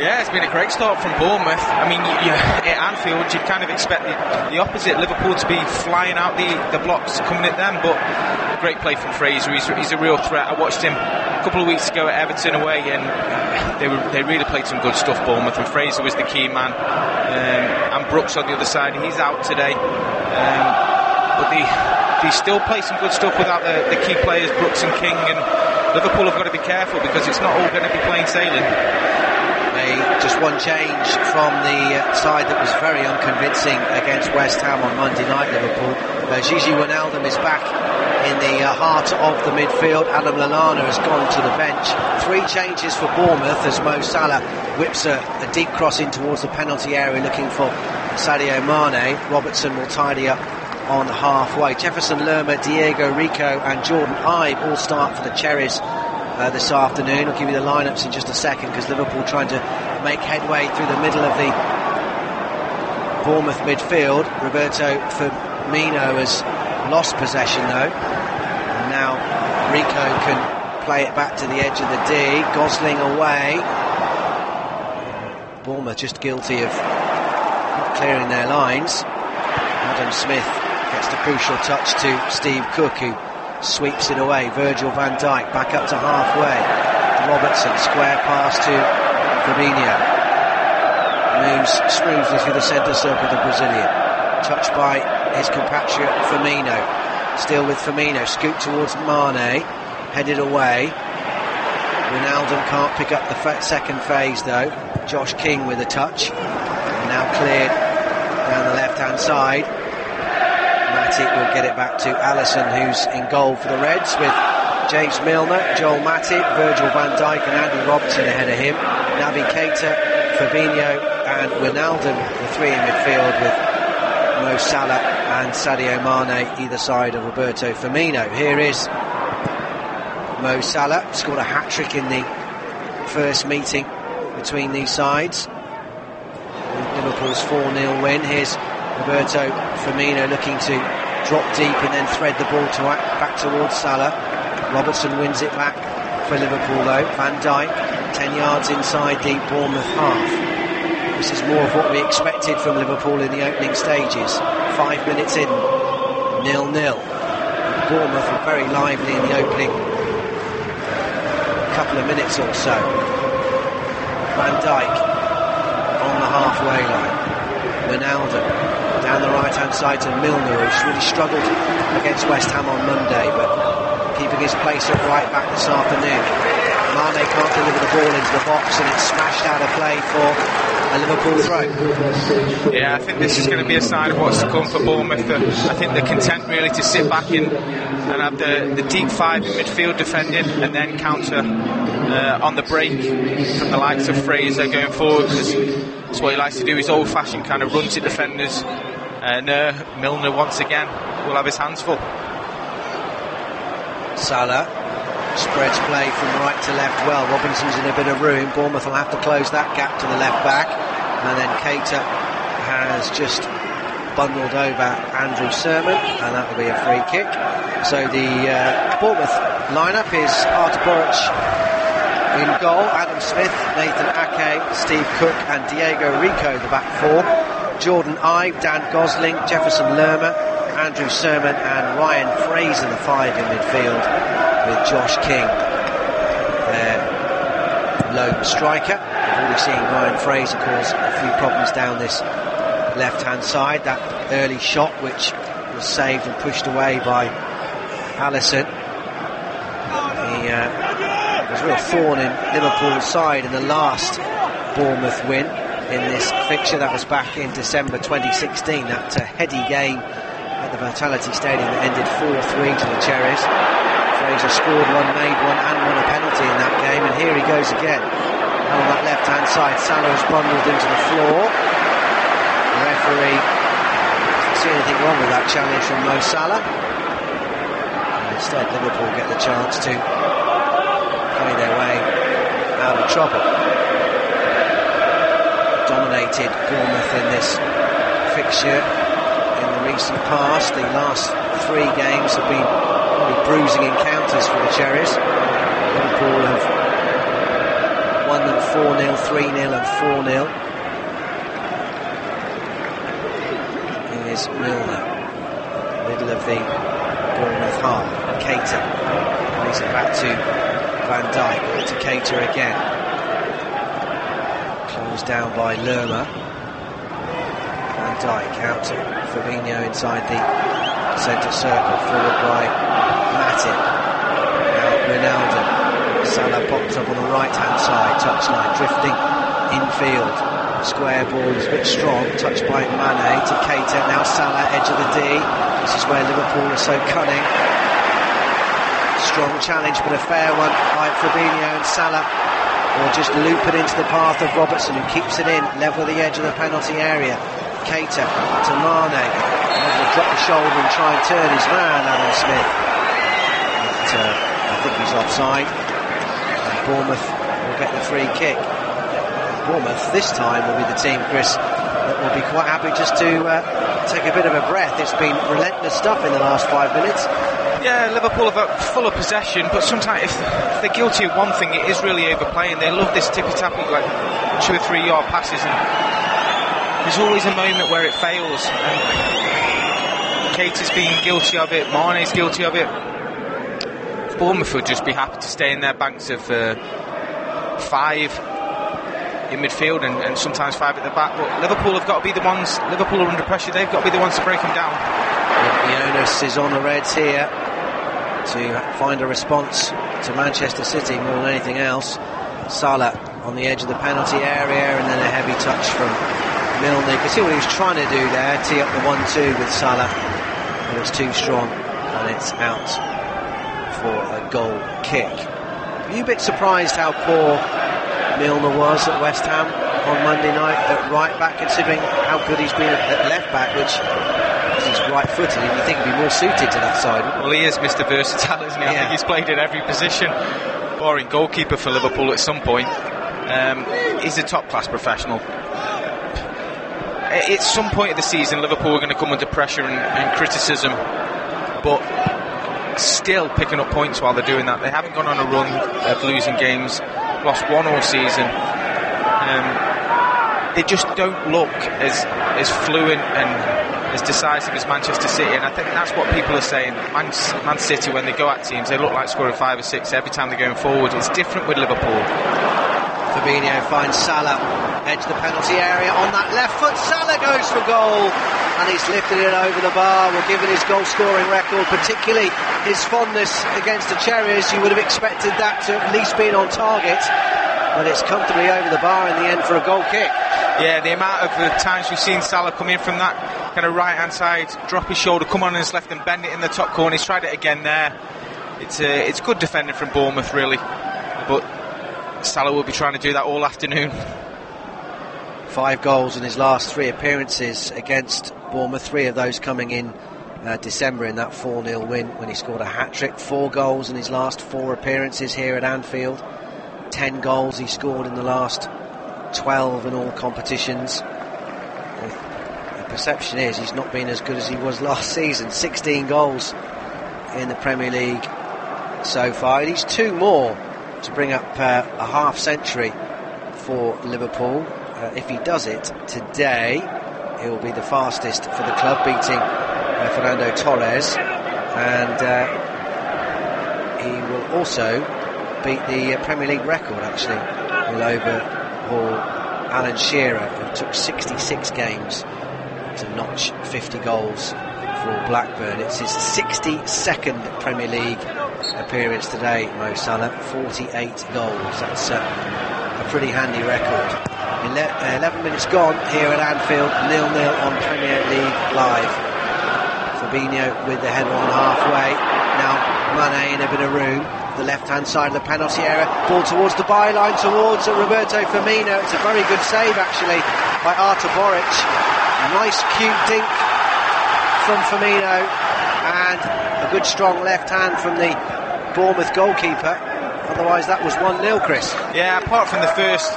Yeah, it's been a great start from Bournemouth. I mean, at Anfield, you'd kind of expect the opposite, Liverpool to be flying out the blocks coming at them, but great play from Fraser. He's a real threat. I watched him a couple of weeks ago at Everton away, and they really played some good stuff, Bournemouth, and Fraser was the key man. And Brooks on the other side, he's out today. But they still play some good stuff without the key players, Brooks and King, and Liverpool have got to be careful because it's not all going to be plain sailing. Just one change from the side that was very unconvincing against West Ham on Monday night, Liverpool. Gigi Wijnaldum is back in the heart of the midfield. Adam Lallana has gone to the bench. 3 changes for Bournemouth as Mo Salah whips a deep cross in towards the penalty area looking for Sadio Mane. Robertson will tidy up on halfway. Jefferson Lerma, Diego Rico and Jordan Ibe all start for the Cherries this afternoon. I'll give you the lineups in just a second because Liverpool trying to make headway through the middle of the Bournemouth midfield. Roberto Firmino has lost possession though, and now Rico can play it back to the edge of the D. Gosling away. Bournemouth just guilty of not clearing their lines. Adam Smith gets the crucial touch to Steve Cook, who sweeps it away. Virgil van Dijk back up to halfway. Robertson, square pass to Fabinho. Moves smoothly through the centre circle, the Brazilian. Touched by his compatriot Firmino. Still with Firmino, scoot towards Mane. Headed away. Wijnaldum can't pick up the second phase though. Josh King with a touch. And now cleared down the left hand side. Matip will get it back to Alisson, who's in goal for the Reds, with James Milner, Joel Matip, Virgil van Dijk and Andy Robertson ahead of him. Naby Keita, Fabinho and Wijnaldum, the 3 in midfield, with Mo Salah and Sadio Mane either side of Roberto Firmino. Here is Mo Salah, scored a hat-trick in the first meeting between these sides. Liverpool's 4-0 win. Here's Roberto Firmino looking to drop deep and then thread the ball back towards Salah. Robertson wins it back for Liverpool though. Van Dijk 10 yards inside the Bournemouth half. This is more of what we expected from Liverpool in the opening stages. 5 minutes in, 0-0. Bournemouth were very lively in the opening couple of minutes or so. Van Dijk on the halfway line. Wijnaldum down the right hand side to Milner, who's really struggled against West Ham on Monday, but keeping his place at right back this afternoon. Mane can't deliver the ball into the box and it's smashed out of play for a Liverpool throw. Yeah, I think this is going to be a sign of what's to come for Bournemouth. I think they're content really to sit back in and have the deep 5 in midfield defending and then counter on the break from the likes of Fraser going forward, because that's what he likes to do. His old-fashioned kind of run to defenders. Milner once again will have his hands full. Salah spreads play from right to left well. Robinson's in a bit of room. Bournemouth will have to close that gap to the left back, and then Keita has just bundled over Andrew Sermon, and that will be a free kick. So the Bournemouth lineup is Artur Boruc in goal, Adam Smith, Nathan Ake, Steve Cook and Diego Rico the back 4. Jordan Ibe, Dan Gosling, Jefferson Lerma, Andrew Sermon and Ryan Fraser the 5 in midfield, with Josh King their lone striker. We've already seen Ryan Fraser cause a few problems down this left hand side. That early shot which was saved and pushed away by Alisson. He was a real thorn in Liverpool's side in the last Bournemouth win in this fixture. That was back in December 2016, that heady game at the Vitality Stadium that ended 4-3 to the Cherries. Fraser scored one, made one and won a penalty in that game, and here he goes again. And on that left hand side, Salah is bundled into the floor. The referee doesn't see anything wrong with that challenge from Mo Salah, and instead Liverpool get the chance to play their way out of trouble. Dominated Bournemouth in this fixture in the recent past. The last 3 games have been really bruising encounters for the Cherries. Liverpool have won them 4-0, 3-0 and 4-0. Here's Milner, middle of the Bournemouth half. Keita plays it back to Van Dijk, to Keita again. Closed down by Lerma. Van Dijk out to Fabinho inside the centre circle, forward by Matip. Now Ronaldo. Salah pops up on the right hand side, touchline, drifting infield. Square ball is a bit strong, touched by Mane to Keita. Now Salah, edge of the D. This is where Liverpool are so cunning. Strong challenge, but a fair one by Fabinho, and Salah will just loop it into the path of Robertson, who keeps it in, level the edge of the penalty area. Keita to Mane, able to drop the shoulder and try and turn his man, Adam Smith. But, I think he's offside, and Bournemouth will get the free kick. Bournemouth this time will be the team, Chris, that will be quite happy just to take a bit of a breath. It's been relentless stuff in the last 5 minutes. Yeah, Liverpool are full of possession, but sometimes if they're guilty of one thing, it is really overplaying. They love this tippy-tappy, like 2 or 3 yard passes, and there's always a moment where it fails, and Keita's been guilty of it, Mane's guilty of it. Bournemouth would just be happy to stay in their banks of 5 in midfield and sometimes 5 at the back, but Liverpool have got to be the ones. Liverpool are under pressure, they've got to be the ones to break them down. The onus is on the Reds here to find a response to Manchester City more than anything else. Salah on the edge of the penalty area, and then a heavy touch from Milner. You can see what he was trying to do there, tee up the 1-2 with Salah, but it's too strong and it's out for a goal kick. Are you a bit surprised how poor Milner was at West Ham on Monday night at right back, considering how good he's been at left back, which he's right-footed, and you think he'd be more suited to that side? Well, he is Mr. Versatile, isn't he? I think he's played in every position, barring goalkeeper for Liverpool at some point. He's a top-class professional. At some point of the season, Liverpool are going to come under pressure and criticism, but still picking up points while they're doing that. They haven't gone on a run of losing games, lost 1 all season. They just don't look as fluent and as decisive as Manchester City, and I think that's what people are saying. Man City, when they go at teams, they look like scoring 5 or 6 every time they're going forward. It's different with Liverpool. Fabinho finds Salah, edge the penalty area on that left foot. Salah goes for goal, and he's lifted it over the bar. Well, given his goal scoring record, particularly his fondness against the Cherries, you would have expected that to at least be on target, but it's comfortably over the bar in the end for a goal kick. Yeah, the amount of times we've seen Salah come in from that kind of right hand side, drop his shoulder, come on his left and bend it in the top corner. He's tried it again there. It's good defending from Bournemouth, really, but Salah will be trying to do that all afternoon. 5 goals in his last 3 appearances against Bournemouth, 3 of those coming in December in that 4-0 win when he scored a hat-trick. 4 goals in his last 4 appearances here at Anfield. 10 goals he scored in the last 12 in all competitions. The perception is he's not been as good as he was last season. 16 goals in the Premier League so far. He needs 2 more to bring up a half century for Liverpool. If he does it today, it will be the fastest for the club, beating Fernando Torres, and he will also beat the Premier League record, actually. He'll overhaul Alan Shearer, who took 66 games to notch 50 goals for Blackburn. It's his 62nd Premier League appearance today, Mo Salah, 48 goals. That's a pretty handy record. 11 minutes gone here at Anfield, 0-0 on Premier League Live. Fabinho with the header on halfway. Now Mane in a bit of room. The left-hand side of the penalty area. Ball towards the byline, towards Roberto Firmino. It's a very good save, actually, by Artur Boric. Nice, cute dink from Firmino, and a good, strong left hand from the Bournemouth goalkeeper. Otherwise, that was 1-0, Chris. Yeah, apart from the first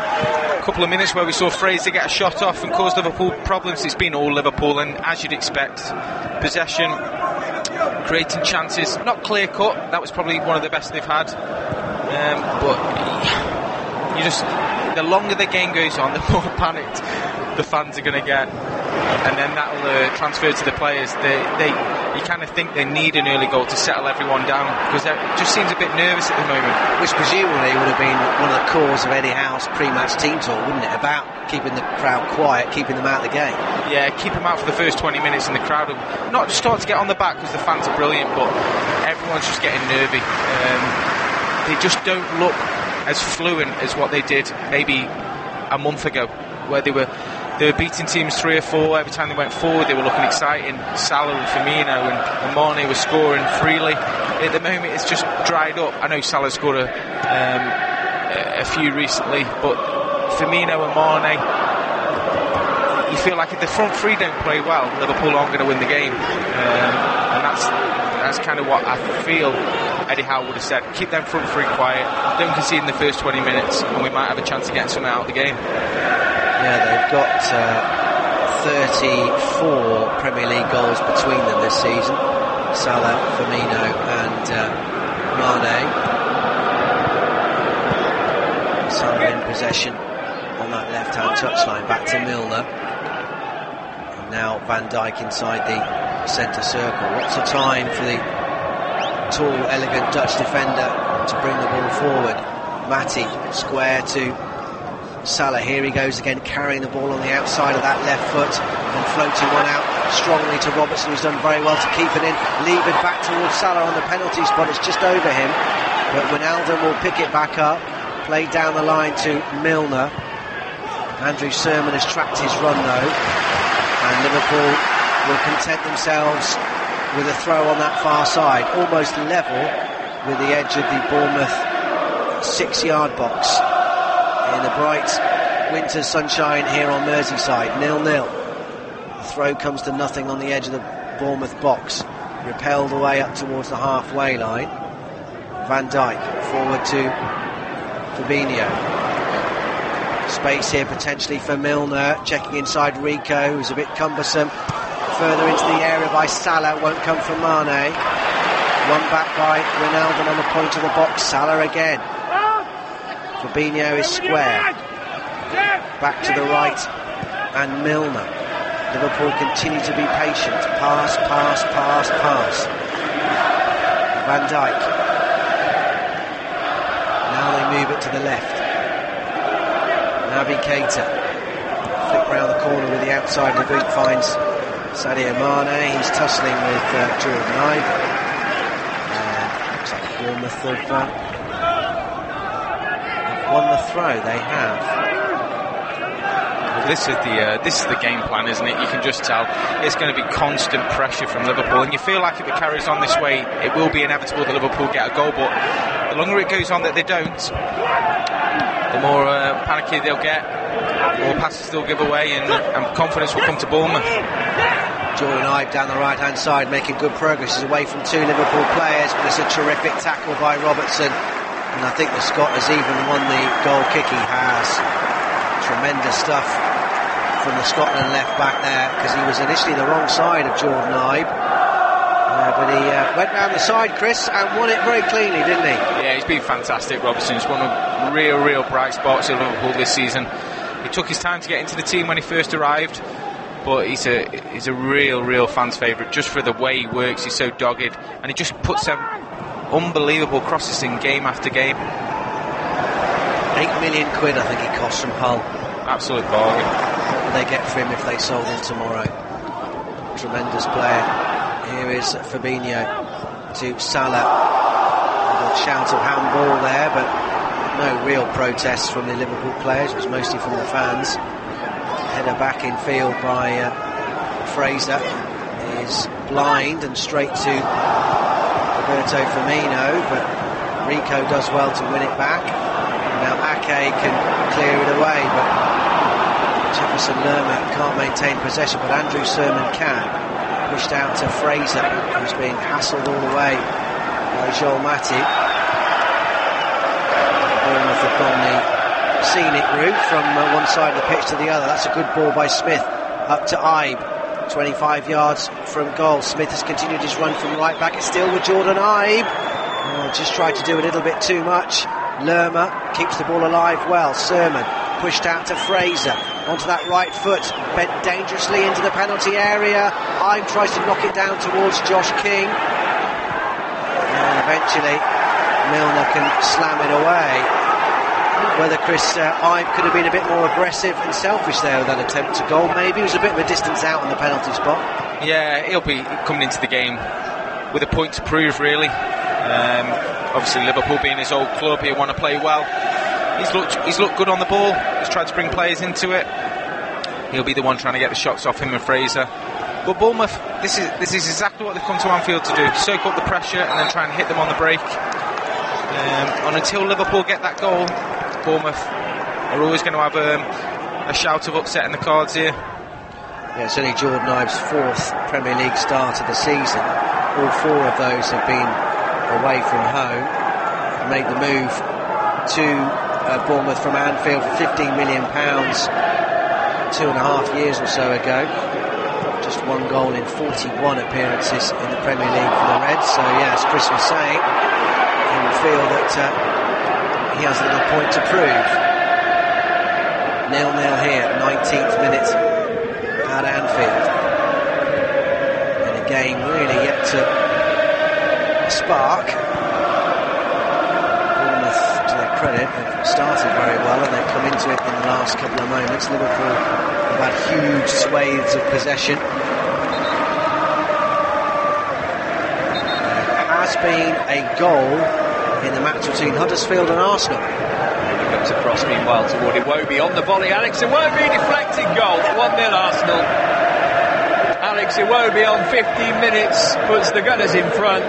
couple of minutes where we saw Fraser get a shot off and cause Liverpool problems, it's been all Liverpool, and as you'd expect, possession, creating chances, not clear cut. That was probably one of the best they've had, but the longer the game goes on, the more panicked the fans are going to get, and then that'll transfer to the players. You kind of think they need an early goal to settle everyone down, because it just seems a bit nervous at the moment. Which presumably would have been one of the cores of Eddie Howe's pre-match team talk, wouldn't it? About keeping the crowd quiet, keeping them out of the game. Yeah, keep them out for the first 20 minutes, and the crowd will not start to get on the back, because the fans are brilliant, but everyone's just getting nervy. They just don't look as fluent as what they did maybe a month ago, where they were beating teams 3 or 4 every time they went forward. They were looking exciting. Salah and Firmino and Mane were scoring freely. At the moment, it's just dried up. I know Salah scored a few recently, but Firmino and Mane, you feel like if the front three don't play well, Liverpool aren't going to win the game, and that's kind of what I feel Eddie Howe would have said. Keep them front three quiet, don't concede in the first 20 minutes, and we might have a chance of getting something out of the game. Yeah, they've got 34 Premier League goals between them this season. Salah, Firmino and Mane. Salah in possession on that left-hand touchline, back to Milner. And now Van Dijk inside the centre circle. Lots of time for the tall, elegant Dutch defender to bring the ball forward. Matip, square to Salah. Here he goes again, carrying the ball on the outside of that left foot and floating one out strongly to Robertson, who's done very well to keep it in. Leave it back towards Salah on the penalty spot. It's just over him, but Wijnaldum will pick it back up. Played down the line to Milner. Andrew Surman has tracked his run though, and Liverpool will content themselves with a throw on that far side, almost level with the edge of the Bournemouth 6-yard box in the bright winter sunshine here on Merseyside. 0-0. The throw comes to nothing on the edge of the Bournemouth box, repelled away up towards the halfway line. Van Dijk forward to Fabinho. Space here potentially for Milner, checking inside Rico, who's a bit cumbersome. Further into the area by Salah, won't come from Mane. One back by Wijnaldum on the point of the box. Salah again. Fabinho is square. Back to the right, and Milner. Liverpool continue to be patient. Pass. Van Dijk. Now they move it to the left. Naby Keita. Flick round the corner with the outside of the boot, finds Sadio Mane. He's tussling with Jordan Ibe. Looks like Bournemouth have won the throw. They have. Well, this is the game plan, isn't it? You can just tell it's going to be constant pressure from Liverpool, and you feel like if it carries on this way, it will be inevitable that Liverpool get a goal. But the longer it goes on that they don't, the more panicky they'll get, the more passes they'll give away, and confidence will come to Bournemouth. Jordan Ibe down the right-hand side, making good progress. He's away from 2 Liverpool players, but it's a terrific tackle by Robertson. And I think the Scot has even won the goal kick. He has. Tremendous stuff from the Scotland left back there, because he was initially the wrong side of Jordan Ibe. But he went round the side, Chris, and won it very cleanly, didn't he? Yeah, he's been fantastic, Robertson. He's one of the real bright spots of Liverpool this season. He took his time to get into the team when he first arrived, but he's a real fans' favourite just for the way he works. He's so dogged, and he just puts them unbelievable crosses in game after game. £8 million, I think he costs from Hull. Absolute bargain. What would they get for him if they sold him tomorrow? Tremendous player. Here is Fabinho to Salah. A shout of handball there, but no real protests from the Liverpool players. It was mostly from the fans. Header back in field by Fraser is blind and straight to Roberto Firmino, but Rico does well to win it back. Now Ake can clear it away, but Jefferson Lerma can't maintain possession, but Andrew Surman can. Pushed out to Fraser, who's being hassled all the way by Joel Matip. Bournemouth have gone the scenic route from one side of the pitch to the other. That's a good ball by Smith, up to Ibe, 25 yards from goal. Smith has continued his run from right back. It's still with Jordan Ibe. Just tried to do a little bit too much. Lerma keeps the ball alive well. Sermon pushed out to Fraser, onto that right foot, bent dangerously into the penalty area. Ibe tries to knock it down towards Josh King, and eventually Milner can slam it away. Whether Chris Ibe could have been a bit more aggressive and selfish there with that attempt to goal, maybe. It was a bit of a distance out on the penalty spot. Yeah, he'll be coming into the game with a point to prove, really. Obviously Liverpool being his old club, he'll want to play well. He's looked good on the ball. He's tried to bring players into it. He'll be the one trying to get the shots off him and Fraser. But Bournemouth, this is exactly what they've come to Anfield to do: soak up the pressure and then try and hit them on the break. And until Liverpool get that goal, Bournemouth are always going to have a shout of upset in the cards here. Yeah, it's only Jordan Ibe's 4th Premier League start of the season. All 4 of those have been away from home. Made the move to Bournemouth from Anfield for £15 million 2.5 years or so ago. Just 1 goal in 41 appearances in the Premier League for the Reds. So yeah, as Chris was saying, he will feel that he has a little point to prove. 0-0 here, 19th minute at Anfield. And a game really yet to spark. Bournemouth, to their credit, have started very well and they've come into it in the last couple of moments. Liverpool have had huge swathes of possession. There has been a goal in the match between Huddersfield and Arsenal. Comes across meanwhile toward Iwobi on the volley. Alex Iwobi, deflected goal, 1-0 Arsenal. Alex Iwobi on 15 minutes puts the Gunners in front.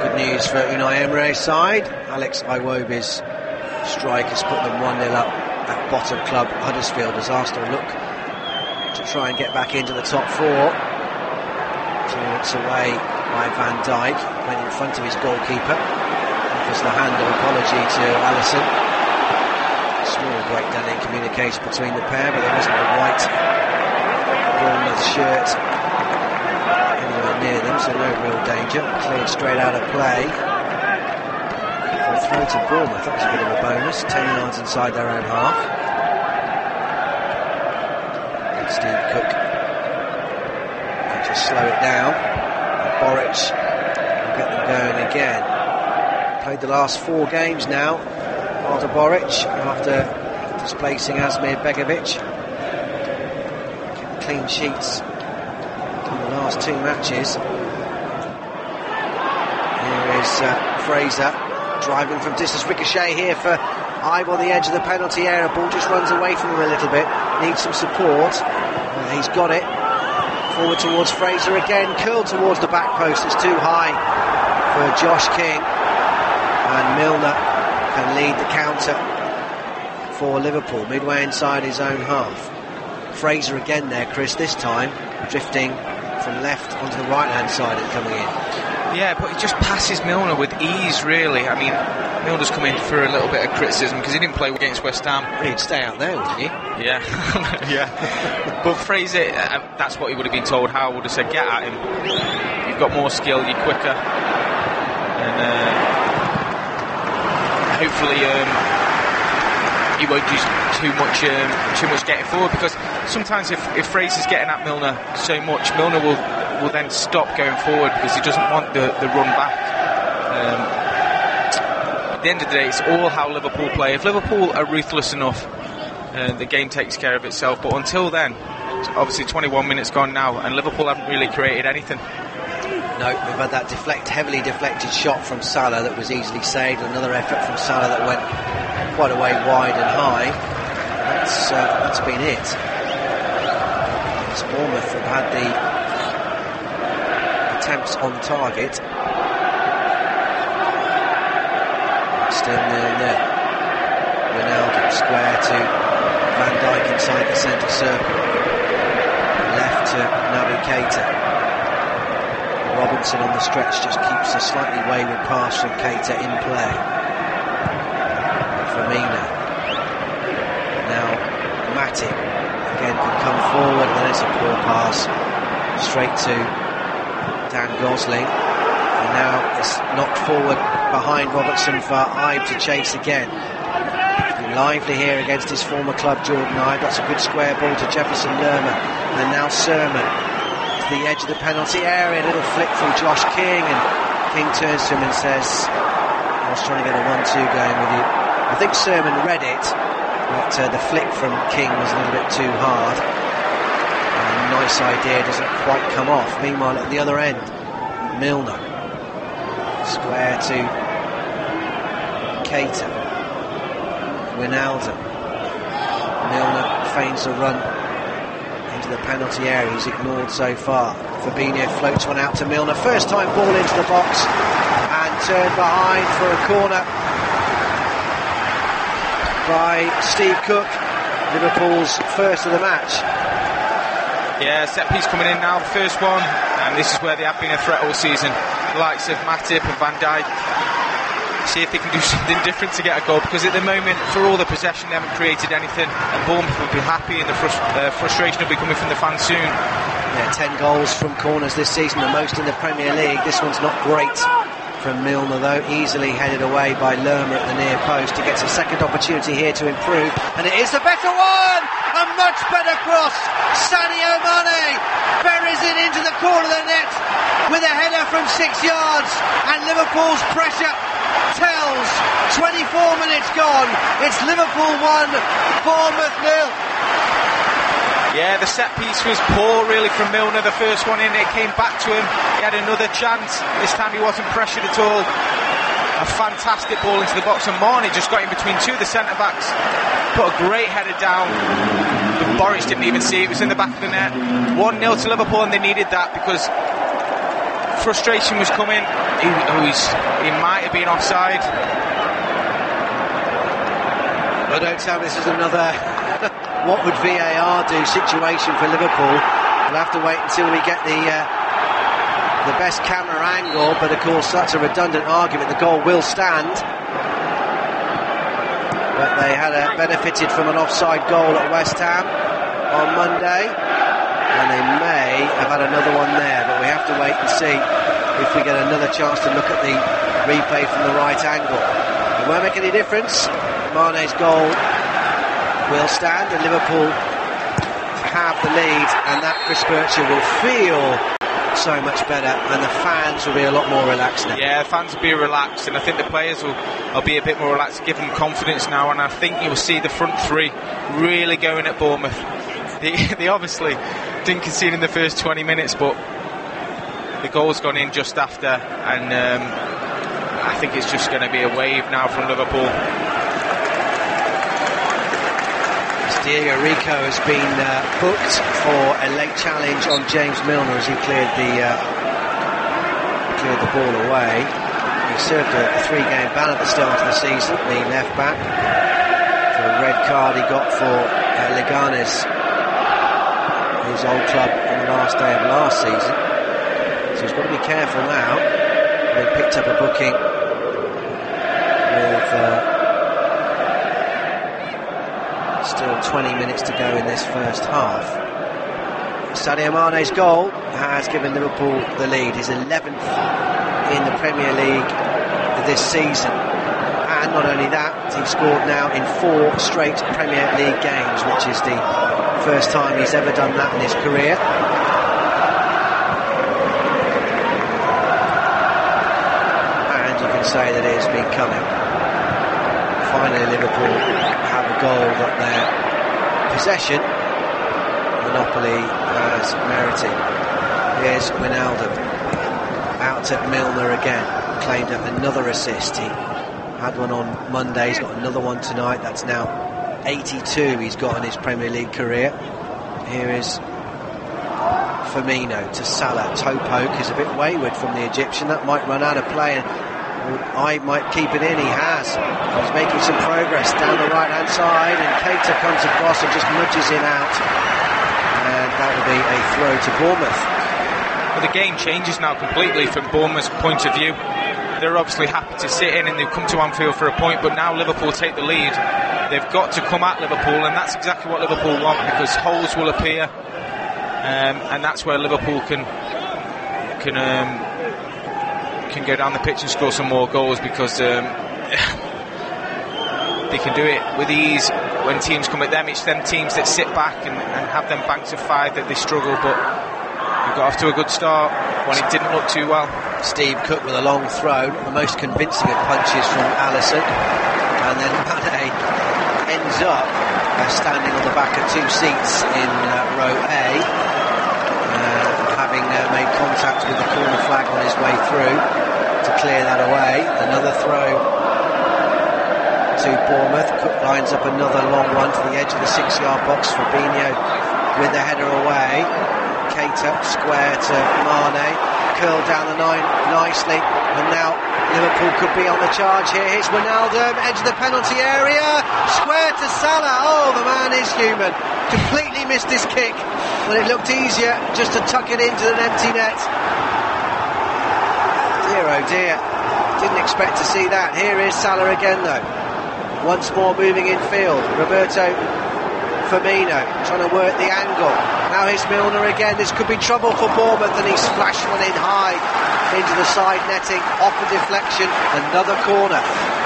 Good news for Unai Emery's side. Alex Iwobi's strike has put them 1-0 up at bottom club Huddersfield as Arsenal look to try and get back into the top 4. Clearance away by Van Dijk, went in front of his goalkeeper. Offers the hand of apology to Alisson. Small breakdown in communication between the pair, but there wasn't a white Bournemouth shirt anywhere near them, so no real danger. Cleared straight out of play. For a throw to Bournemouth, that was a bit of a bonus. 10 yards inside their own half. And Steve Cook can just slow it down. And Boric will get them going again. Played the last 4 games now. Arda Boric, after displacing Asmir Begovic. Clean sheets in the last 2 matches. Here is Fraser driving from distance. Ricochet here for Ibe on the edge of the penalty area. Ball just runs away from him a little bit. Needs some support. He's got it. Forward towards Fraser again. Curled towards the back post. It's too high for Josh King. And Milner can lead the counter for Liverpool, midway inside his own half. Fraser again there, Chris, this time drifting from left onto the right-hand side and coming in. Yeah, but he just passes Milner with ease, really. I mean, Milner's come in for a little bit of criticism because he didn't play against West Ham. He'd stay out there, wouldn't he? Yeah, yeah. But Fraser, that's what he would have been told. Howe would have said, get at him. You've got more skill, you're quicker. And hopefully he won't do too much getting forward, because sometimes if Fraser's getting at Milner so much, Milner will then stop going forward because he doesn't want the run back. At the end of the day, it's all how Liverpool play. If Liverpool are ruthless enough, the game takes care of itself. But until then, obviously 21 minutes gone now and Liverpool haven't really created anything. No, we've had that heavily deflected shot from Salah that was easily saved. Another effort from Salah that went quite a way wide and high. That's been it. As Bournemouth have had the attempts on target. Still 0-0. Ronaldo square to Van Dijk inside the centre circle. Left to Naby Keita. Robinson on the stretch just keeps a slightly wayward pass from Keita in play. Firmino. Now Matip again can come forward, and then it's a poor pass straight to Dan Gosling. And now it's knocked forward behind Robertson for Ibe to chase again. Been lively here against his former club, Jordan Ibe. That's a good square ball to Jefferson Lerma. And now Sermon to the edge of the penalty area. A little flick from Josh King, and King turns to him and says, I was trying to get a 1-2 going with you. I think Sermon read it, but the flick from King was a little bit too hard. And a nice idea doesn't quite come off. Meanwhile, at the other end, Milner. Square to Keita. Wijnaldum. Milner feigns a run into the penalty area. He's ignored so far. Fabinho floats one out to Milner. First time ball into the box and turned behind for a corner by Steve Cook. Liverpool's first of the match. Yeah, set piece coming in now, the first one, and this is where they have been a threat all season. The likes of Matip and Van Dijk. See if they can do something different to get a goal, because at the moment, for all the possession, they haven't created anything, and Bournemouth will be happy, and the frustration will be coming from the fans soon. Yeah, 10 goals from corners this season, the most in the Premier League. This one's not great from Milner, though, easily headed away by Lerma at the near post. He gets a second opportunity here to improve, and it is the better one! A much better cross! Sadio Mane buries it into the corner of the net with a header from 6 yards, and Liverpool's pressure tells. 24 minutes gone. It's Liverpool 1, Bournemouth 0. Yeah, the set piece was poor really from Milner. The first one in, it came back to him. He had another chance. This time he wasn't pressured at all. A fantastic ball into the box, and Mane just got in between two of the centre-backs. Put a great header down. Boris didn't even see it. It was in the back of the net. 1-0 to Liverpool, and they needed that because frustration was coming. He might have been offside. Well, don't tell me this is another what would VAR do situation for Liverpool. We'll have to wait until we get the best camera angle, but of course that's a redundant argument. The goal will stand, but they had benefited from an offside goal at West Ham on Monday, and they may have had another one there, but we have to wait and see if we get another chance to look at the replay from the right angle. It won't make any difference. Mane's goal will stand, and Liverpool have the lead, and that Chris Bircher will feel so much better, and the fans will be a lot more relaxed now. Yeah, fans will be relaxed, and I think the players will be a bit more relaxed, give them confidence now, and I think you'll see the front three really going at Bournemouth. They obviously didn't concede in the first 20 minutes, but the goal's gone in just after, and I think it's just going to be a wave now from Liverpool. Diego Rico has been booked for a late challenge on James Milner as he cleared the ball away. He served a 3-game ban at the start of the season, the left back, for a red card he got for Leganes, his old club, on the last day of last season. So he's got to be careful now. They picked up a booking with still 20 minutes to go in this first half. Sadio Mane's goal has given Liverpool the lead. His 11th in the Premier League this season, and not only that, he's scored now in 4 straight Premier League games, which is the first time he's ever done that in his career. And you can say that it has been coming. Finally Liverpool have a goal that their possession monopoly has merited. Here's Wijnaldum out at Milner again, claimed another assist. He had one on Monday, he's got another one tonight. That's now 82 he's got in his Premier League career. Here is Firmino to Salah. Toe poke is a bit wayward from the Egyptian. That might run out of play, and I might keep it in. He has. He's making some progress down the right hand side, and Keita comes across and just nudges him out, and that will be a throw to Bournemouth. Well, the game changes now completely from Bournemouth's point of view. They're obviously happy to sit in, and they've come to Anfield for a point, but now Liverpool take the lead. They've got to come at Liverpool, and that's exactly what Liverpool want, because holes will appear, and that's where Liverpool can can go down the pitch and score some more goals, because they can do it with ease when teams come at them. It's them teams that sit back and have them banks of 5 that they struggle, but we got off to a good start when it didn't look too well. Steve Cook with a long throw, the most convincing of punches from Allison, and then Mane ends up standing on the back of 2 seats in row A, having made contact with the corner flag on his way through to clear that away. Another throw to Bournemouth. Cook lines up another long one to the edge of the 6-yard box. Fabinho with the header away. Keita square to Mane, curled down the line nicely, and now Liverpool could be on the charge here. Here's Wijnaldum, edge of the penalty area, square to Salah. Oh, the man is human. Completely missed his kick when it looked easier just to tuck it into an empty net. Dear oh dear, didn't expect to see that. Here is Salah again though, once more moving infield. Roberto Firmino trying to work the angle. Now here's Milner again. This could be trouble for Bournemouth, and he's splashed one in high into the side netting, off a deflection, another corner.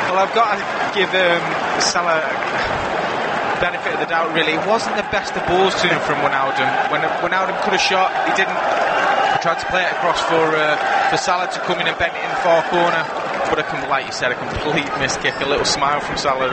Well, I've got to give Salah benefit of the doubt, really. It wasn't the best of balls to him from Wijnaldum. When Wijnaldum could have shot, he didn't. He tried to play it across for Salah to come in and bend it in the far corner, but like you said, a complete miss kick. A little smile from Salah.